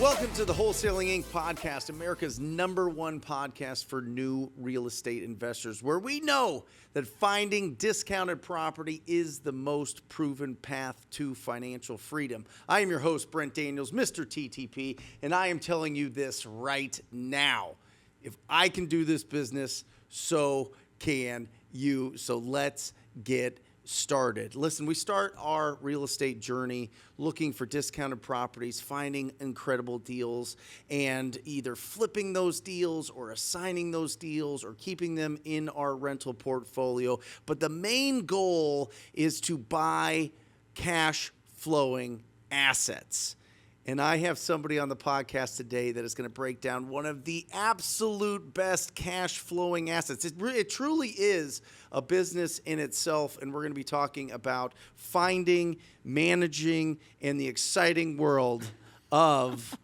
Welcome to the Wholesaling Inc. podcast, America's #1 podcast for new real estate investors, where we know that finding discounted property is the most proven path to financial freedom. I am your host, Brent Daniels, Mr. TTP, and I am telling you this right now. If I can do this business, so can you. So let's get started. Listen, we start our real estate journey looking for discounted properties, finding incredible deals, and either flipping those deals or assigning those deals or keeping them in our rental portfolio. But the main goal is to buy cash flowing assets. And I have somebody on the podcast today that is going to break down one of the absolute best cash flowing assets. It truly is a business in itself, and we're going to be talking about finding, managing, and the exciting world of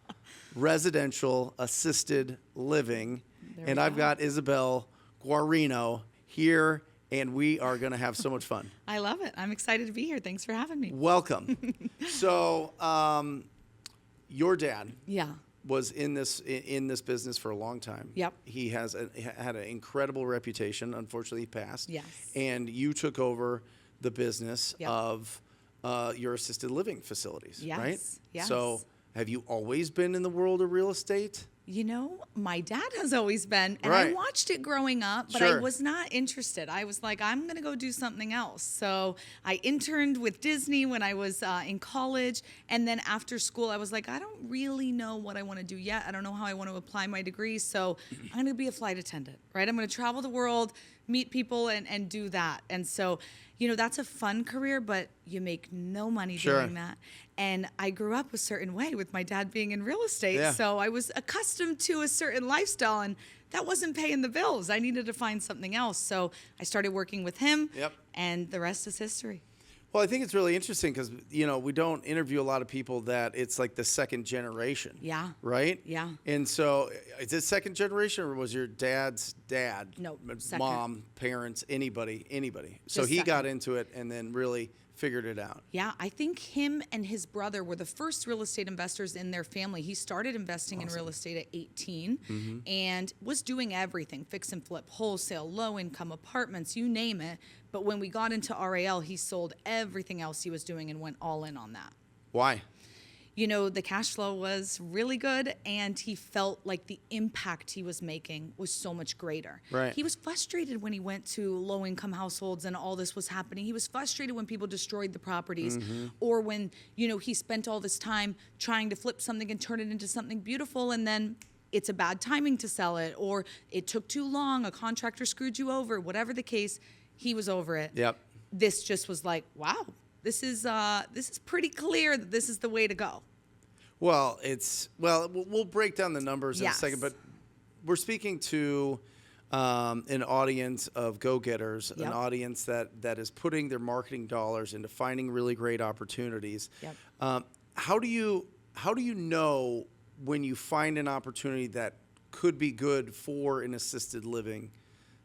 residential assisted living. And I've got Isabelle Guarino here, and we are going to have so much fun. I love it. I'm excited to be here. Thanks for having me. Welcome. So, your dad was in this business for a long time. Yep. He had an incredible reputation. Unfortunately, he passed. Yes. And you took over the business of your assisted living facilities, right? Yes. So have you always been in the world of real estate? You know, my dad has always been, and Right. I watched it growing up, but I was not interested. I was like, I'm going to go do something else. So I interned with Disney when I was in college. And then after school, I was like, I don't really know what I want to do yet. I don't know how I want to apply my degree. So I'm going to be a flight attendant, right? I'm going to travel the world, meet people, and do that. And so, you know, that's a fun career, but you make no money doing that. And I grew up a certain way with my dad being in real estate. Yeah. So I was accustomed to a certain lifestyle, and that wasn't paying the bills. I needed to find something else. So I started working with him, and the rest is history. Well, I think it's really interesting because, you know, we don't interview a lot of people that it's like the second generation. Yeah. Right? Yeah. And so is it second generation, or was your dad's dad? No, second. Mom, parents, anybody? So Just he second. got into it and then really figured it out. Yeah, I think him and his brother were the first real estate investors in their family. He started investing in real estate at 18 and was doing everything, fix and flip, wholesale, low income, apartments, you name it. But when we got into RAL, he sold everything else he was doing and went all in on that. Why? You know, the cash flow was really good, and he felt like the impact he was making was so much greater. Right. He was frustrated when he went to low-income households and all this was happening. He was frustrated when people destroyed the properties, or when, you know, he spent all this time trying to flip something and turn it into something beautiful, and then it's a bad timing to sell it, or it took too long, a contractor screwed you over, whatever the case, he was over it. Yep. This just was like, wow. This is pretty clear that this is the way to go. Well, we'll break down the numbers in a second, but we're speaking to an audience of go-getters, an audience that is putting their marketing dollars into finding really great opportunities. Yep. How do you know when you find an opportunity that could be good for an assisted living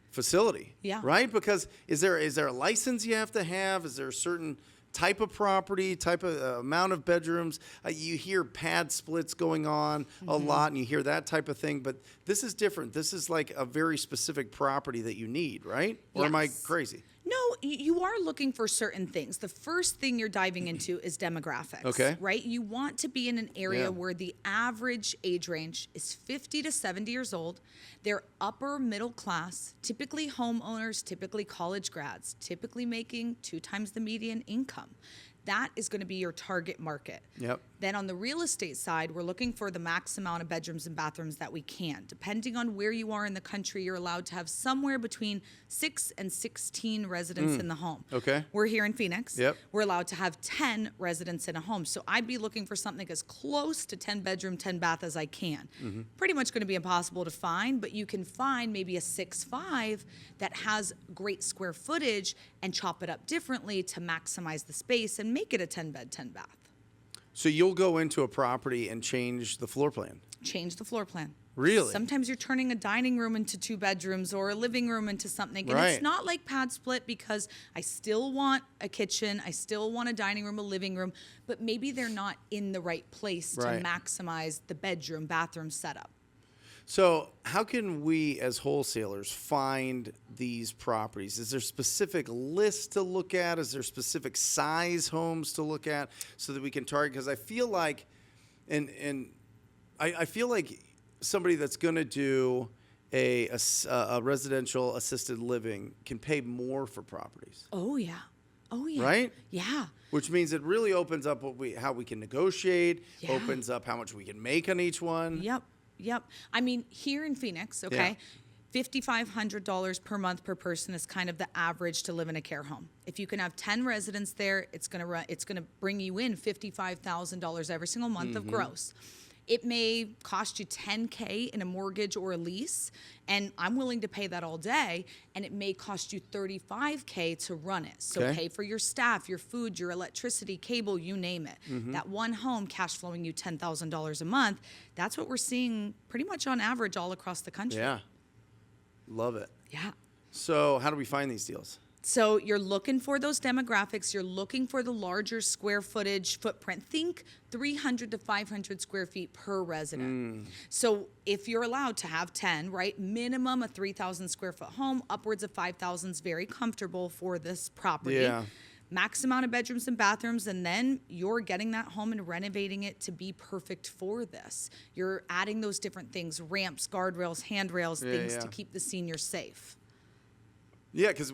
facility? Yeah. Right? Because is there a license you have to have? Is there a certain type of property, type of amount of bedrooms? You hear pad splits going on a lot, and you hear that type of thing. But this is different. This is like a very specific property that you need, right? Or am I crazy? No, you are looking for certain things. The first thing you're diving into is demographics. Okay. Right? You want to be in an area where the average age range is 50 to 70 years old. They're upper middle class, typically homeowners, typically college grads, typically making 2 times the median income. That is going to be your target market. Yep. Then on the real estate side, we're looking for the max amount of bedrooms and bathrooms that we can. Depending on where you are in the country, you're allowed to have somewhere between 6 and 16 residents in the home. Okay. We're here in Phoenix. Yep. We're allowed to have 10 residents in a home. So I'd be looking for something as close to 10 bedroom, 10 bath as I can. Pretty much going to be impossible to find, but you can find maybe a 6.5 that has great square footage and chop it up differently to maximize the space and make it a 10 bed, 10 bath. So you'll go into a property and change the floor plan? Change the floor plan. Really? Sometimes you're turning a dining room into 2 bedrooms or a living room into something. And it's not like pad split, because I still want a kitchen, I still want a dining room, a living room, but maybe they're not in the right place to maximize the bedroom, bathroom setup. So how can we as wholesalers find these properties? Is there specific lists to look at? Is there specific size homes to look at so that we can target? Because I feel like, I feel like somebody that's going to do a residential assisted living can pay more for properties. Oh, yeah. Oh, yeah. Right? Yeah. Which means it really opens up how we can negotiate, opens up how much we can make on each one. Yep. I mean, here in Phoenix, okay, $5,500 per month per person is kind of the average to live in a care home. If you can have 10 residents there, it's gonna bring you in $55,000 every single month of gross. It may cost you $10K in a mortgage or a lease, and I'm willing to pay that all day, and it may cost you $35K to run it. So pay for your staff, your food, your electricity, cable, you name it. That one home cash flowing you $10,000 a month, that's what we're seeing pretty much on average all across the country. Yeah. Love it. Yeah. So how do we find these deals? So you're looking for those demographics. You're looking for the larger square footage footprint. Think 300 to 500 square feet per resident. So if you're allowed to have 10, right, minimum a 3,000 square foot home, upwards of 5,000 is very comfortable for this property. Yeah. Max amount of bedrooms and bathrooms, and then you're getting that home and renovating it to be perfect for this. You're adding those different things, ramps, guardrails, handrails, things to keep the seniors safe. Yeah, because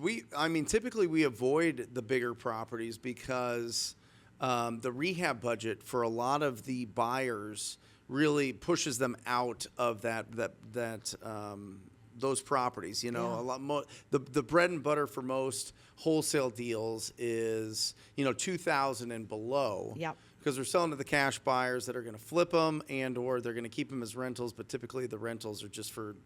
typically we avoid the bigger properties because the rehab budget for a lot of the buyers really pushes them out of those properties. You know, a lot more. The bread and butter for most wholesale deals is $2,000 and below. Yep. Because they're selling to the cash buyers that are going to flip them or they're going to keep them as rentals, but typically the rentals are just for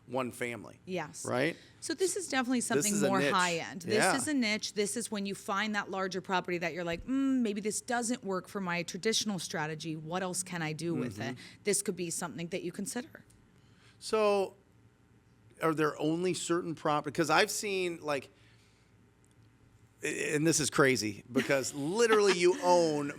one family. Yes. Right? So this is definitely something more high end. This Yeah. is a niche. This is when you find that larger property that you're like, maybe this doesn't work for my traditional strategy. What else can I do with it? This could be something that you consider. So are there only certain properties? Because I've seen and this is crazy because literally you own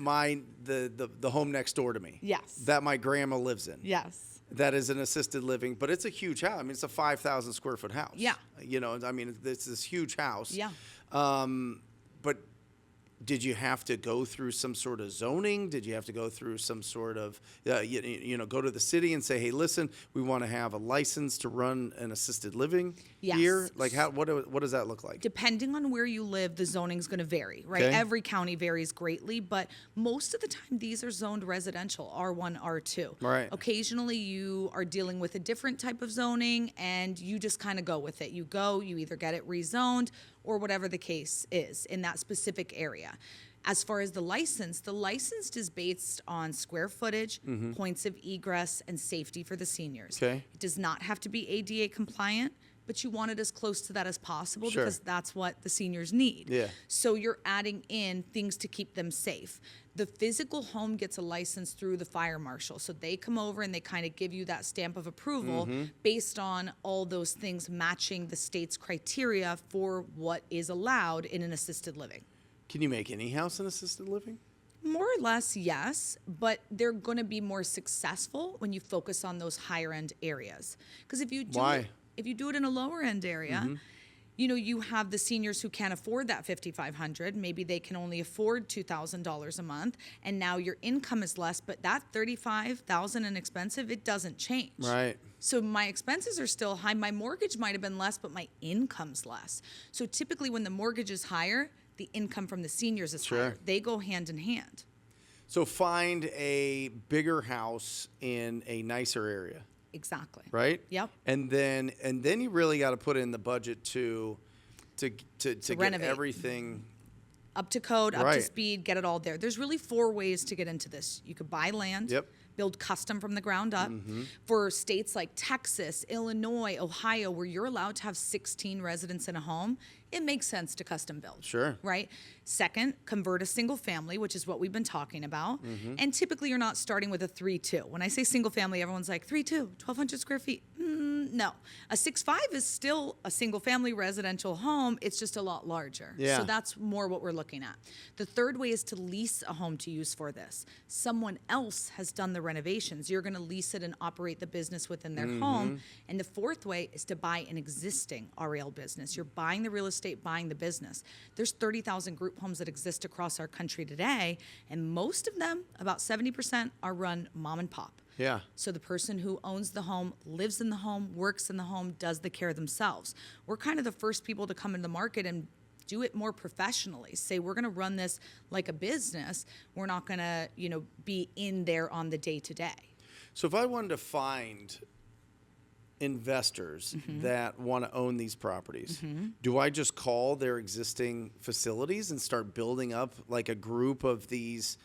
the home next door to me. Yes. That my grandma lives in. Yes. That is an assisted living, but it's a huge house. I mean, it's a 5,000 square foot house. Yeah. It's this huge house. Yeah. But did you have to go through some sort of zoning? Did you have to go through some sort of, go to the city and say, hey, listen, we want to have a license to run an assisted living here? Like, what does that look like? Depending on where you live, the zoning's going to vary, right? Okay. Every county varies greatly, but most of the time these are zoned residential, R1, R2. Right. Occasionally you are dealing with a different type of zoning and you just kind of go with it. You either get it rezoned or whatever the case is in that specific area. As far as the licensed is based on square footage, points of egress, and safety for the seniors. Okay. It does not have to be ADA compliant, but you want it as close to that as possible because that's what the seniors need. Yeah. So you're adding in things to keep them safe. The physical home gets a license through the fire marshal. So they come over and they kind of give you that stamp of approval based on all those things matching the state's criteria for what is allowed in an assisted living. Can you make any house an assisted living? More or less, yes, but they're going to be more successful when you focus on those higher end areas. Because if you do it in a lower end area, you have the seniors who can't afford that $5,500. Maybe they can only afford $2,000 a month, and now your income is less. But that $35,000 in expensive, it doesn't change. Right. So my expenses are still high. My mortgage might have been less, but my income's less. So typically, when the mortgage is higher, the income from the seniors is higher. They go hand in hand. So find a bigger house in a nicer area. Exactly. Right? Yep. And then you really got to put in the budget to get renovate. everything Up to code, up to speed, get it all there. There's really 4 ways to get into this. You could buy land, build custom from the ground up. For states like Texas, Illinois, Ohio, where you're allowed to have 16 residents in a home, it makes sense to custom build. Sure. Right? Second, convert a single family, which is what we've been talking about. And typically you're not starting with a 3-2. When I say single family, everyone's like 3-2, 1,200 square feet. No. A 6-5 is still a single family residential home. It's just a lot larger. Yeah. So that's more what we're looking at. The third way is to lease a home to use for this. Someone else has done the renovations. You're going to lease it and operate the business within their home. And the fourth way is to buy an existing REL business. You're buying the real estate, buying the business. There's 30,000 group homes that exist across our country today, and most of them, about 70%, are run mom and pop. Yeah. So the person who owns the home, lives in the home, works in the home, does the care themselves. We're kind of the first people to come into the market and do it more professionally. Say we're going to run this like a business. We're not going to, be in there on the day to day. So if I wanted to find investors that want to own these properties, do I just call their existing facilities and start building up like a group of these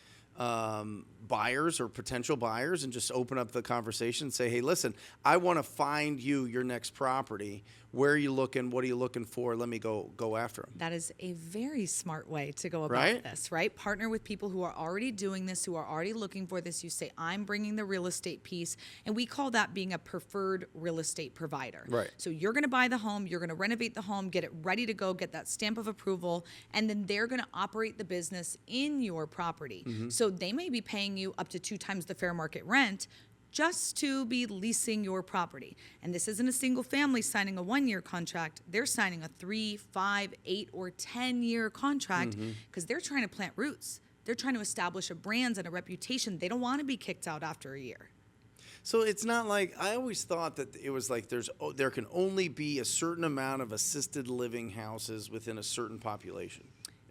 buyers or potential buyers and just open up the conversation and say, hey, listen, I want to find you your next property. Where are you looking? What are you looking for? Let me go after them. That is a very smart way to go about this, right? Partner with people who are already doing this, who are already looking for this. You say, I'm bringing the real estate piece, and we call that being a preferred real estate provider. Right. So you're going to buy the home, you're going to renovate the home, get it ready to go, get that stamp of approval, and then they're going to operate the business in your property. So they may be paying you up to 2 times the fair market rent just to be leasing your property. And this isn't a single family signing a 1-year contract. They're signing a 3, 5, 8, or 10-year contract because they're trying to plant roots. They're trying to establish a brand and a reputation. They don't want to be kicked out after a year. So it's not like, I always thought that it was like there can only be a certain amount of assisted living houses within a certain population.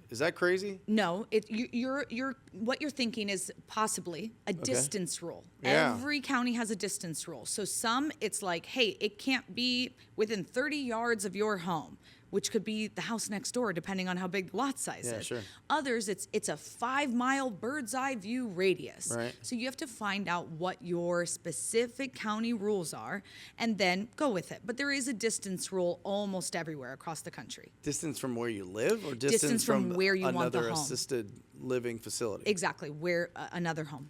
Is that crazy? No, you're what you're thinking is possibly a distance rule. Yeah. Every county has a distance rule. So some, it's like, hey, it can't be within 30 yards of your home, which could be the house next door, depending on how big the lot size is. Sure. Others, it's a 5-mile bird's eye view radius. Right. So you have to find out what your specific county rules are and then go with it. But there is a distance rule almost everywhere across the country. Distance from where you live, or Distance from where you want the another home. assisted living facility? Exactly, where another home.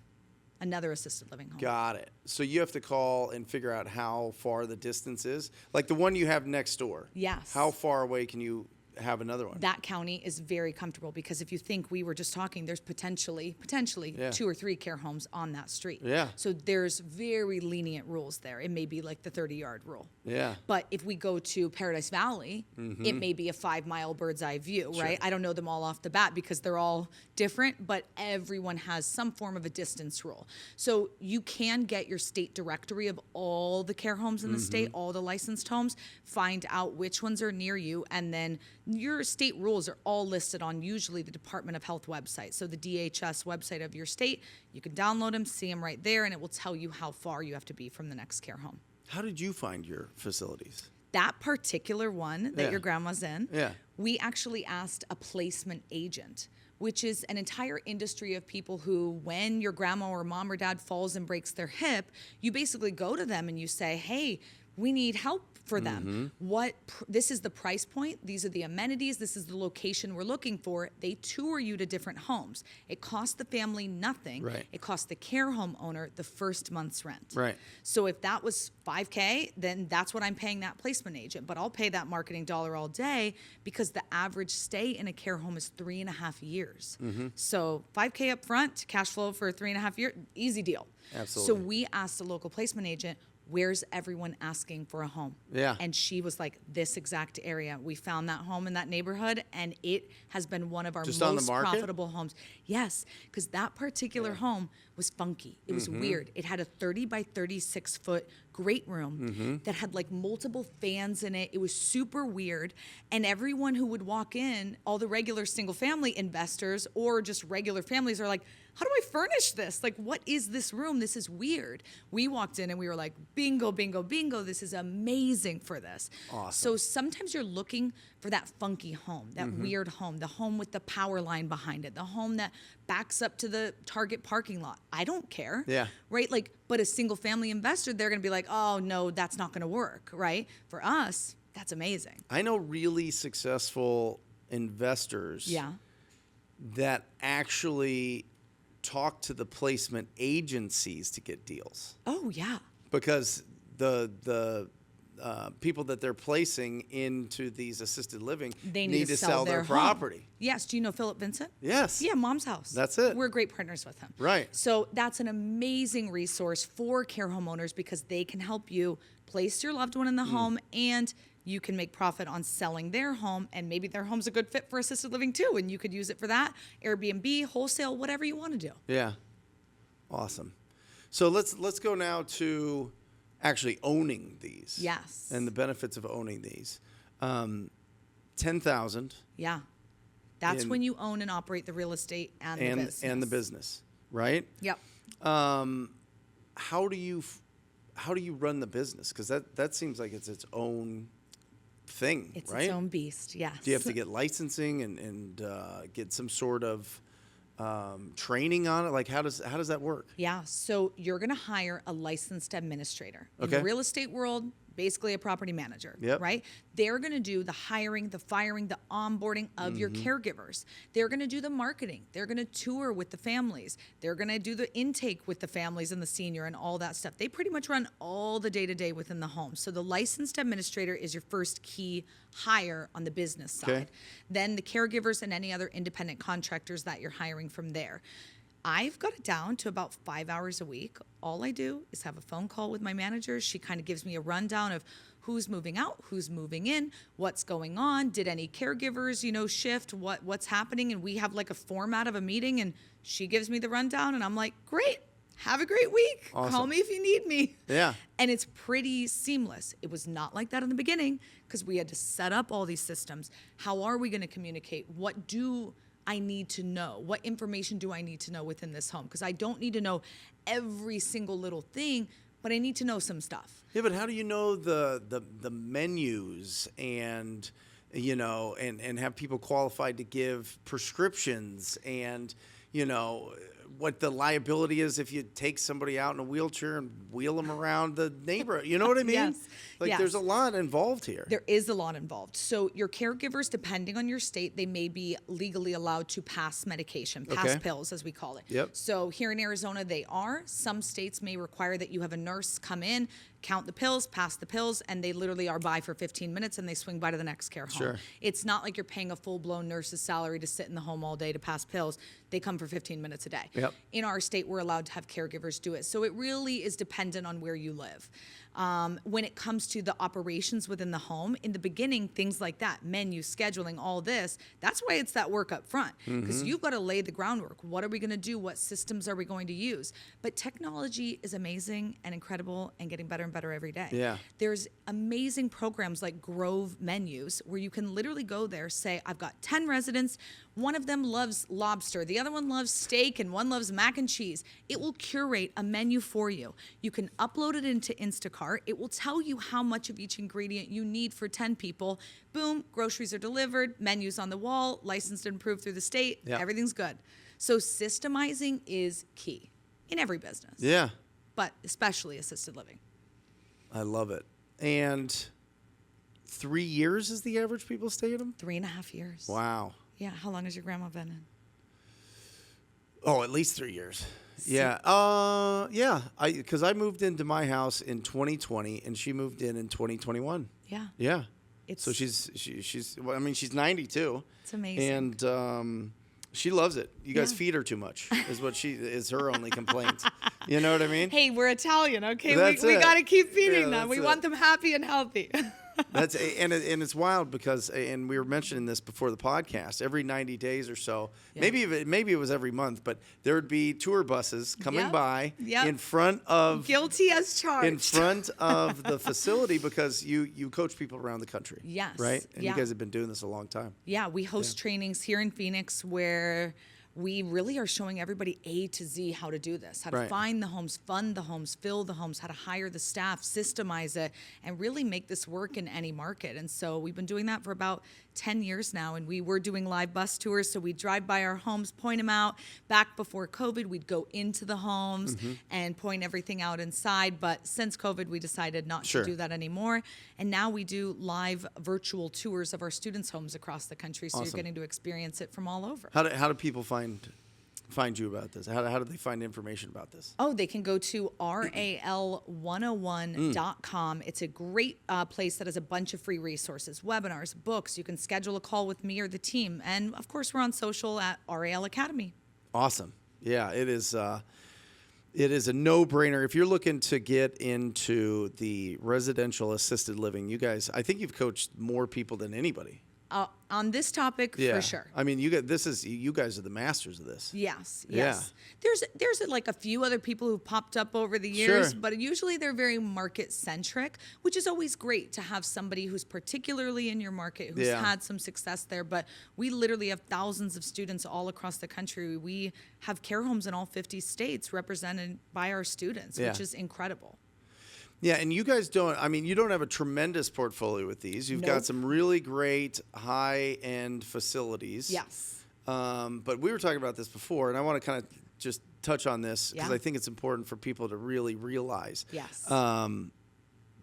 Another assisted living home. Got it. So you have to call and figure out how far the distance is. Like the one you have next door. Yes. How far away can you have another one? That county is very comfortable because if you think we were just talking, there's potentially 2 or 3 care homes on that street. Yeah. So there's very lenient rules there. It may be like the 30-yard rule. Yeah. But if we go to Paradise Valley, it may be a 5-mile bird's eye view, right? I don't know them all off the bat because they're all different, but everyone has some form of a distance rule. So you can get your state directory of all the care homes in the state, all the licensed homes, find out which ones are near you, and then your state rules are all listed on usually the Department of Health website. So the DHS website of your state, you can download them, see them right there, and it will tell you how far you have to be from the next care home. How did you find your facilities? That particular one that your grandma's in, we actually asked a placement agent, which is an entire industry of people who, when your grandma or mom or dad falls and breaks their hip, you basically go to them and you say, hey, we need help for them. This is the price point. These are the amenities. This is the location we're looking for. They tour you to different homes. It costs the family nothing. Right. It costs the care home owner the first month's rent. Right. So if that was $5K, then that's what I'm paying that placement agent. But I'll pay that marketing dollar all day because the average stay in a care home is 3.5 years. So $5K up front, cash flow for 3.5 years, easy deal. Absolutely. So we asked a local placement agent, where's everyone asking for a home? Yeah. And she was like, this exact area. We found that home in that neighborhood, and it has been one of our Just on the most market? profitable homes. Yes, because that particular home was funky. It was weird. It had a 30 by 36 foot great room that had like multiple fans in it. It was super weird. And everyone who would walk in, all the regular single family investors or just regular families are like, how do I furnish this? Like, what is this room? This is weird. We walked in and we were like, bingo, bingo, bingo. This is amazing for this. Awesome. So sometimes you're looking for that funky home, that weird home, the home with the power line behind it, the home that backs up to the Target parking lot. I don't care. Yeah. Right? Like, but a single family investor, they're going to be like, oh, no, that's not going to work. Right? For us, that's amazing. I know really successful investors that actually talk to the placement agencies to get deals. Oh, yeah. Because the people that they're placing into these assisted living they need to sell their property. Home. Yes. Do you know Philip Vincent? Yes. Yeah, Mom's House. That's it. We're great partners with him. Right. So that's an amazing resource for care homeowners because they can help you place your loved one in the home and you can make profit on selling their home, and maybe their home's a good fit for assisted living too, and you could use it for that, Airbnb, wholesale, whatever you want to do. Yeah. Awesome. So let's go now to actually owning these. Yes. And the benefits of owning these. 10,000. Yeah. That's when you own and operate the real estate and the business. And the business, right? Yep. How do you run the business? Because that seems like it's its own thing, it's right? Its own beast, yes. Do you have to get licensing and get some sort of training on it? Like, how does that work? Yeah, so you're going to hire a licensed administrator. In Okay. the real estate world, basically a property manager, Yep. right? They're going to do the hiring, the firing, the onboarding of your caregivers. They're going to do the marketing. They're going to tour with the families. They're going to do the intake with the families and the senior and all that stuff. They pretty much run all the day-to-day within the home. So the licensed administrator is your first key hire on the business side. Okay. Then the caregivers and any other independent contractors that you're hiring from there. I've got it down to about 5 hours a week. All I do is have a phone call with my manager. She kind of gives me a rundown of who's moving out, who's moving in, what's going on, did any caregivers, shift, what's happening, and we have like a format of a meeting, and she gives me the rundown, and I'm like, great, have a great week. Awesome. Call me if you need me. Yeah. And it's pretty seamless. It was not like that in the beginning because we had to set up all these systems. How are we going to communicate? What do I need to know? What information do I need to know within this home? Because I don't need to know every single little thing, but I need to know some stuff. Yeah, but how do you know the menus and and have people qualified to give prescriptions and what the liability is if you take somebody out in a wheelchair and wheel them around the neighborhood? You know what I mean? Yes. Like, there's a lot involved here. There is a lot involved. So your caregivers, depending on your state, they may be legally allowed to pass medication, pass pills, as we call it. Yep. So here in Arizona, they are. Some states may require that you have a nurse come in, count the pills, pass the pills, and they literally are by for 15 minutes and they swing by to the next care home. Sure. It's not like you're paying a full-blown nurse's salary to sit in the home all day to pass pills. They come for 15 minutes a day. Yep. In our state, we're allowed to have caregivers do it. So it really is dependent on where you live. When it comes to the operations within the home, in the beginning, things like that, menu, scheduling, all this, that's why it's that work up front. Because you've got to lay the groundwork. What are we going to do? What systems are we going to use? But technology is amazing and incredible and getting better and better every day. Yeah. There's amazing programs like Grove Menus where you can literally go there, say, I've got 10 residents. One of them loves lobster. The other one loves steak and one loves mac and cheese. It will curate a menu for you. You can upload it into Instacart. It will tell you how much of each ingredient you need for 10 people. Boom, groceries are delivered, menus on the wall, licensed and approved through the state. Yep. Everything's good. So systemizing is key in every business. Yeah. But especially assisted living. I love it. And 3 years is the average people stay in them? 3.5 years. Wow. Yeah. How long has your grandma been in? Oh, at least 3 years. Yeah. Yeah. Because I moved into my house in 2020 and she moved in 2021. Yeah. Yeah. It's So she's well, I mean, she's 92. It's amazing. And she loves it. You guys Yeah. feed her too much is her only complaint. You know what I mean? Hey, we're Italian, okay? That's We it. got to keep feeding Yeah, them. We that's want it. them happy and healthy. And it's wild because, and we were mentioning this before the podcast, every 90 days or so, maybe it was every month, but there would be tour buses coming by in front of guilty as charged in front of the facility, because you coach people around the country. Yes. Right? And you guys have been doing this a long time. Yeah, we host trainings here in Phoenix where we really are showing everybody A to Z how to do this, how to find the homes, fund the homes, fill the homes, how to hire the staff, systemize it, and really make this work in any market. And so we've been doing that for about 10 years now, and we were doing live bus tours, so we'd drive by our homes, point them out. Back before COVID, we'd go into the homes and point everything out inside, but since COVID, we decided not to do that anymore, and now we do live virtual tours of our students' homes across the country, so you're getting to experience it from all over. How do people find you about this? How do they find information about this? Oh, they can go to ral101.com. It's a great place that has a bunch of free resources, webinars, books. You can schedule a call with me or the team. And, of course, we're on social at RAL Academy. Awesome. Yeah, it is a no-brainer. If you're looking to get into the residential assisted living, you guys, I think you've coached more people than anybody. On this topic, for sure. I mean, you guys are the masters of this. Yes. There's like a few other people who popped up over the years, but usually they're very market centric, which is always great to have somebody who's particularly in your market who's had some success there. But we literally have thousands of students all across the country. We have care homes in all 50 states represented by our students, which is incredible. Yeah, and you guys you don't have a tremendous portfolio with these. You've got some really great high-end facilities. Yes. But we were talking about this before, and I want to kind of just touch on this because I think it's important for people to really realize. Yes.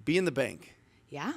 Be in the bank. Yeah.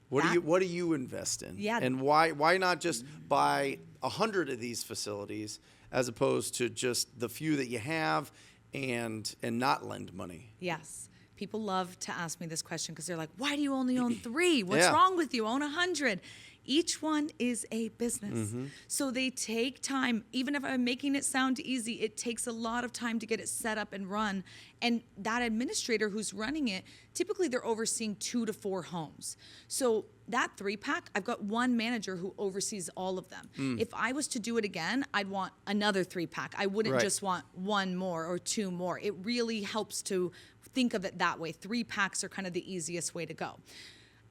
What do you invest in? Yeah. And why not just buy 100 of these facilities as opposed to just the few that you have and not lend money? Yes. People love to ask me this question because they're like, why do you only own 3? What's wrong with you? Own 100. Each one is a business. So they take time. Even if I'm making it sound easy, it takes a lot of time to get it set up and run. And that administrator who's running it, typically they're overseeing 2 to 4 homes. So that 3-pack, I've got one manager who oversees all of them. If I was to do it again, I'd want another 3-pack. I wouldn't just want 1 more or 2 more. It really helps to think of it that way. 3-packs are kind of the easiest way to go.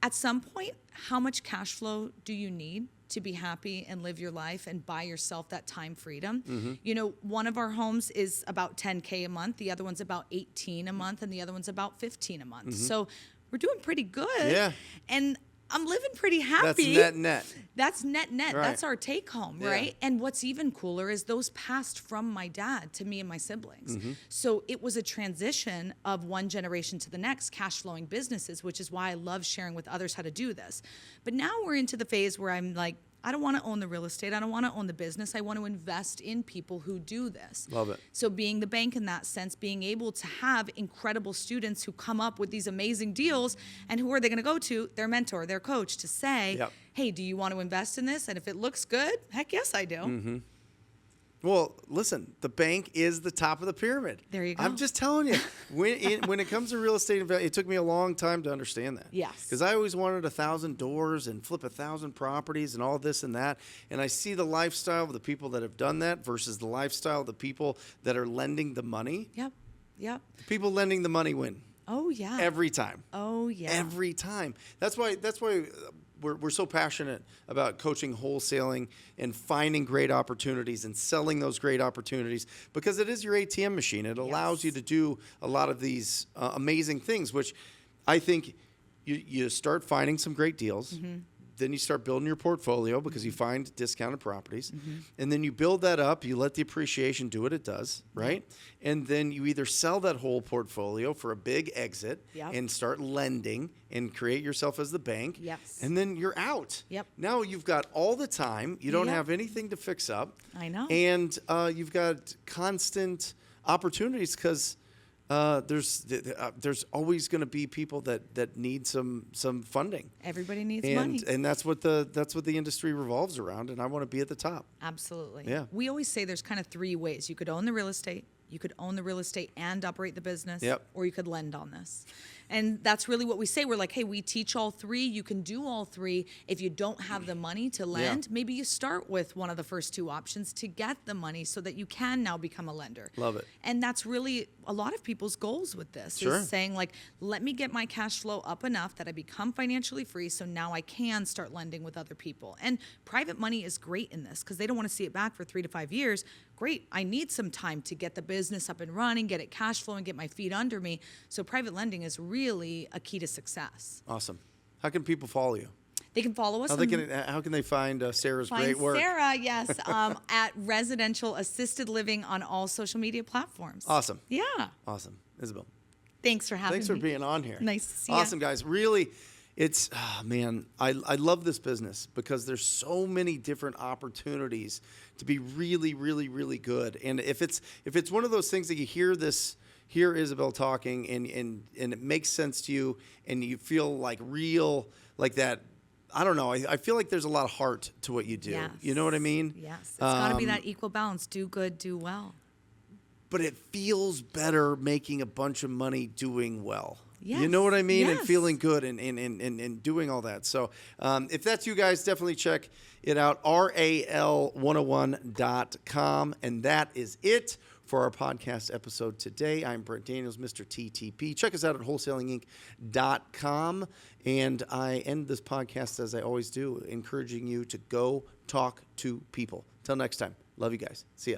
At some point, how much cash flow do you need to be happy and live your life and buy yourself that time freedom? You know, one of our homes is about $10K a month, the other one's about $18 a month, and the other one's about $15 a month. So we're doing pretty good. Yeah. And I'm living pretty happy. That's net. That's net. Right. That's our take home, right? And what's even cooler is those passed from my dad to me and my siblings. So it was a transition of one generation to the next, cash flowing businesses, which is why I love sharing with others how to do this. But now we're into the phase where I'm like, I don't want to own the real estate. I don't want to own the business. I want to invest in people who do this. Love it. So being the bank in that sense, being able to have incredible students who come up with these amazing deals, and who are they going to go to? Their mentor, their coach, to say, hey, do you want to invest in this? And if it looks good, heck yes, I do. Well, listen, the bank is the top of the pyramid. There you go. I'm just telling you, when it comes to real estate investment, it took me a long time to understand that. Yes. Because I always wanted 1,000 doors and flip 1,000 properties and all this and that. And I see the lifestyle of the people that have done that versus the lifestyle of the people that are lending the money. Yep. The people lending the money win. Oh, yeah. Every time. Oh, yeah. Every time. That's why we're so passionate about coaching wholesaling and finding great opportunities and selling those great opportunities, because it is your ATM machine. It allows you to do a lot of these amazing things, which I think you start finding some great deals. Then you start building your portfolio because you find discounted properties. And then you build that up. You let the appreciation do what it does, right? And then you either sell that whole portfolio for a big exit and start lending and create yourself as the bank. And then you're out. Now you've got all the time. You don't have anything to fix up. I know. And you've got constant opportunities because there's always going to be people that need some funding. Everybody needs money, and that's what the industry revolves around. And I want to be at the top. Absolutely. Yeah. We always say there's kind of 3 ways you could own the real estate, You could own the real estate and operate the business, Yep. or you could lend on this. And that's really what we say. We're like, hey, we teach all three. You can do all three. If you don't have the money to lend, maybe you start with one of the first two options to get the money so that you can now become a lender. Love it. And that's really a lot of people's goals with this, Sure. is saying like, let me get my cash flow up enough that I become financially free so now I can start lending with other people. And private money is great in this because they don't want to see it back for 3 to 5 years. Great, I need some time to get the business up and running, get it cash flowing, get my feet under me. So private lending is really a key to success. Awesome. How can people follow you? They can follow us. How can they find Sarah's great work? Sarah, yes, at Residential Assisted Living on all social media platforms. Awesome. Yeah. Awesome. Isabelle. Thanks for having me. Thanks for being on here. Nice to see you. Awesome, guys. Really, it's, man, I love this business because there's so many different opportunities to be really, really, really good. And if it's one of those things that you hear Isabelle talking and it makes sense to you and you feel like real, like that, I don't know. I feel like there's a lot of heart to what you do. Yes. You know what I mean? Yes. It's got to be that equal balance. Do good, do well. But it feels better making a bunch of money doing well. Yes. You know what I mean? Yes. And feeling good and doing all that. So if that's you guys, definitely check it out, RAL101.com. And that is it for our podcast episode today. I'm Brent Daniels, Mr. TTP. Check us out at wholesalinginc.com. And I end this podcast, as I always do, encouraging you to go talk to people. Till next time. Love you guys. See ya.